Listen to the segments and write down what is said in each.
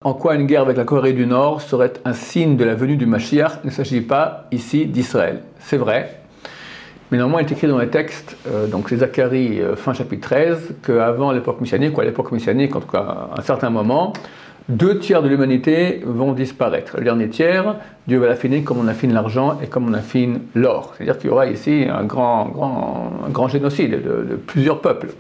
En quoi une guerre avec la Corée du Nord serait un signe de la venue du Mashiach? Il ne s'agit pas ici d'Israël. C'est vrai, mais normalement il est écrit dans les textes, donc c'est Zacharie fin chapitre 13, qu'avant l'époque messianique, ou à l'époque messianique, en tout cas à un certain moment, 2/3 de l'humanité vont disparaître. Le dernier tiers, Dieu va l'affiner comme on affine l'argent et comme on affine l'or. C'est-à-dire qu'il y aura ici un grand génocide de plusieurs peuples.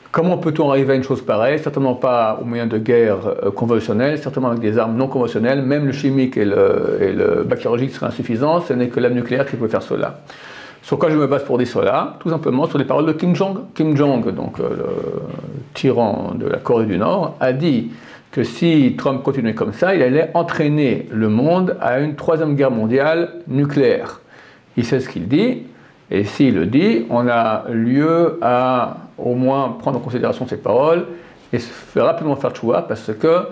Comment peut-on arriver à une chose pareille? Certainement pas au moyen de guerres conventionnelles, certainement avec des armes non conventionnelles. Même le chimique et le bactériologique seraient insuffisants. Ce n'est que l'arme nucléaire qui peut faire cela. Sur quoi je me base pour dire cela? Tout simplement sur les paroles de Kim Jong. Kim Jong, donc le tyran de la Corée du Nord, a dit que si Trump continuait comme ça, il allait entraîner le monde à une 3e guerre mondiale nucléaire. Il sait ce qu'il dit. Et s'il le dit, on a lieu à au moins prendre en considération ses paroles et rapidement faire tchouva parce que,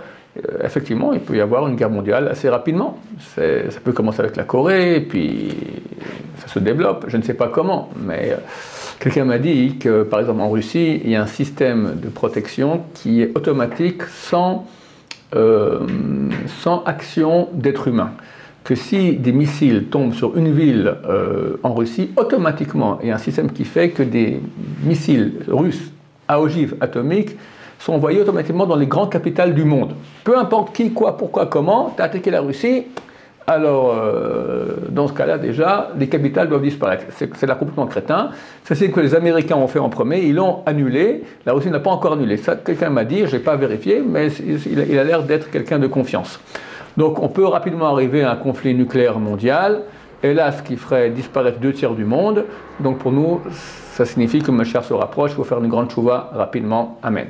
effectivement, il peut y avoir une guerre mondiale assez rapidement. Ça peut commencer avec la Corée, et puis ça se développe, je ne sais pas comment, mais quelqu'un m'a dit que, par exemple, en Russie, il y a un système de protection qui est automatique sans action d'être humain. Que si des missiles tombent sur une ville en Russie, automatiquement, il y a un système qui fait que des missiles russes à ogive atomique sont envoyés automatiquement dans les grandes capitales du monde. Peu importe qui, quoi, pourquoi, comment, tu as attaqué la Russie, alors dans ce cas-là déjà, les capitales doivent disparaître. C'est là complètement crétin. Ça c'est ce que les Américains ont fait en premier, ils l'ont annulé, la Russie n'a pas encore annulé. Ça, quelqu'un m'a dit, je n'ai pas vérifié, mais il a l'air d'être quelqu'un de confiance. Donc on peut rapidement arriver à un conflit nucléaire mondial, et là ce qui ferait disparaître 2/3 du monde. Donc pour nous, ça signifie que Mashiach se rapproche, il faut faire une grande tchouva rapidement. Amen.